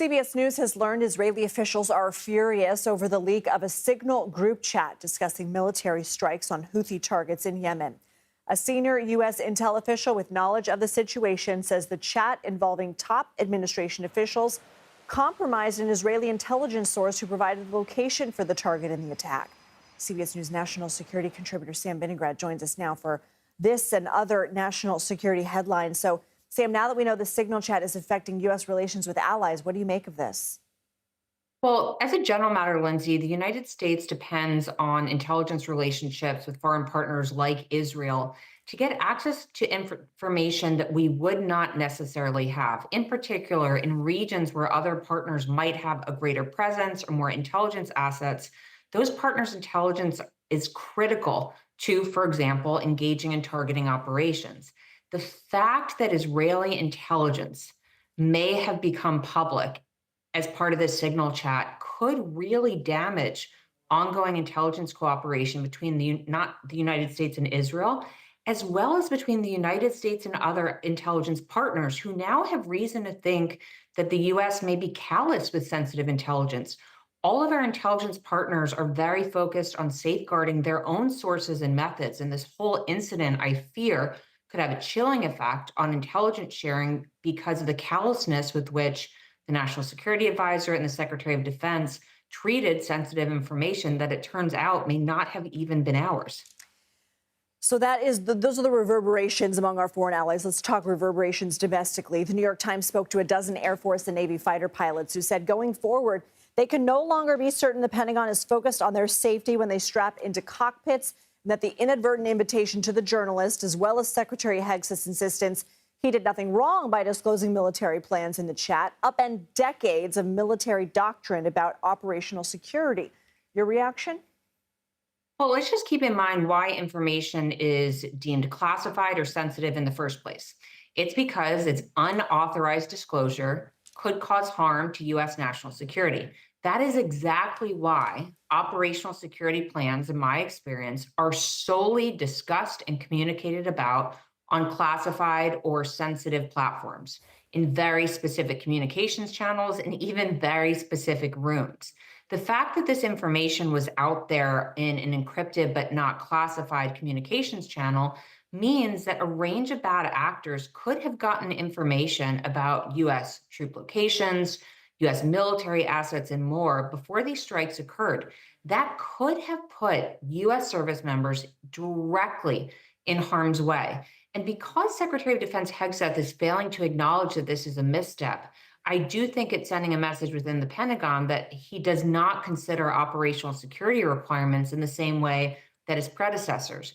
CBS News has learned Israeli officials are furious over the leak of a Signal group chat discussing military strikes on Houthi targets in Yemen. A senior U.S. intel official with knowledge of the situation says the chat involving top administration officials compromised an Israeli intelligence source who provided the location for the target in the attack. CBS News national security contributor Sam Vinograd joins us now for this and other national security headlines. So, Sam, now that we know the Signal chat is affecting U.S. relations with allies, what do you make of this? Well, as a general matter, Lindsay, the United States depends on intelligence relationships with foreign partners like Israel to get access to information that we would not necessarily have, in particular in regions where other partners might have a greater presence or more intelligence assets. Those partners' intelligence is critical to, for example, engaging in targeting operations. The fact that Israeli intelligence may have become public as part of this Signal chat could really damage ongoing intelligence cooperation between not the United States and Israel, as well as between the United States and other intelligence partners who now have reason to think that the US may be callous with sensitive intelligence. All of our intelligence partners are very focused on safeguarding their own sources and methods. And this whole incident, I fear, could have a chilling effect on intelligence sharing because of the callousness with which the National Security Advisor and the Secretary of Defense treated sensitive information that it turns out may not have even been ours. So those are the reverberations among our foreign allies. Let's talk reverberations domestically. The New York Times spoke to a dozen Air Force and Navy fighter pilots who said going forward, they can no longer be certain the Pentagon is focused on their safety when they strap into cockpits, and that the inadvertent invitation to the journalist, as well as Secretary Hegseth's insistence he did nothing wrong by disclosing military plans in the chat, upend decades of military doctrine about operational security. Your reaction? Well, let's just keep in mind why information is deemed classified or sensitive in the first place. It's because its unauthorized disclosure could cause harm to U.S. national security. That is exactly why operational security plans, in my experience, are solely discussed and communicated about on classified or sensitive platforms in very specific communications channels and even very specific rooms. The fact that this information was out there in an encrypted but not classified communications channel means that a range of bad actors could have gotten information about U.S. troop locations, U.S. military assets, and more before these strikes occurred. That could have put U.S. service members directly in harm's way. And because Secretary of Defense Hegseth is failing to acknowledge that this is a misstep, I do think it's sending a message within the Pentagon that he does not consider operational security requirements in the same way that his predecessors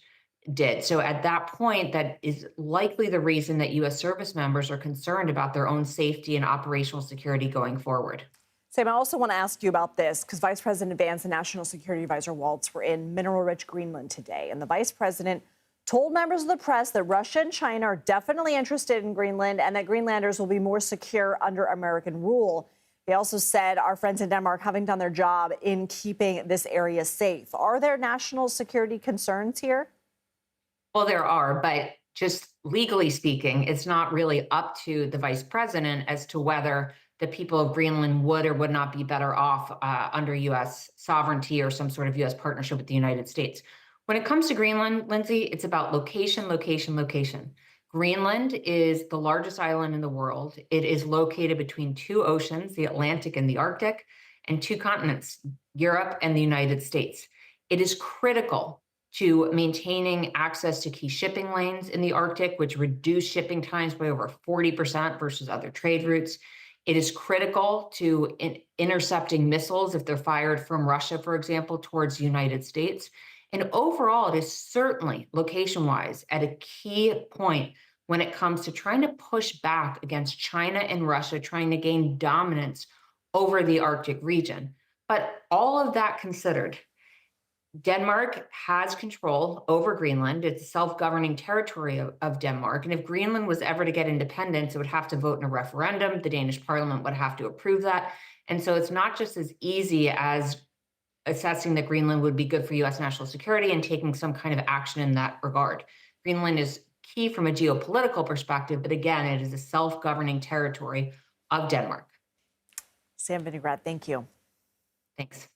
did. So at that point, that is likely the reason that U.S. service members are concerned about their own safety and operational security going forward. Sam, I also want to ask you about this because Vice President Vance and National Security Advisor Waltz were in mineral-rich Greenland today, and the vice president told members of the press that Russia and China are definitely interested in Greenland and that Greenlanders will be more secure under American rule. They also said our friends in Denmark having done their job in keeping this area safe. Are there national security concerns here? Well, there are, but just legally speaking, it's not really up to the vice president as to whether the people of Greenland would or would not be better off under U.S. sovereignty or some sort of U.S. partnership with the United States. When it comes to Greenland, Lindsay, it's about location, location, location. Greenland is the largest island in the world. It is located between two oceans, the Atlantic and the Arctic, and two continents, Europe and the United States. It is critical to maintaining access to key shipping lanes in the Arctic, which reduce shipping times by over 40% versus other trade routes. It is critical to intercepting missiles if they're fired from Russia, for example, towards the United States. And overall, it is certainly location-wise at a key point when it comes to trying to push back against China and Russia trying to gain dominance over the Arctic region. But all of that considered, Denmark has control over Greenland. It's a self-governing territory of Denmark. And if Greenland was ever to get independence, it would have to vote in a referendum. The Danish parliament would have to approve that. And so it's not just as easy as assessing that Greenland would be good for U.S. national security and taking some kind of action in that regard. Greenland is key from a geopolitical perspective, but again, it is a self-governing territory of Denmark. Sam Vinograd, thank you. Thanks.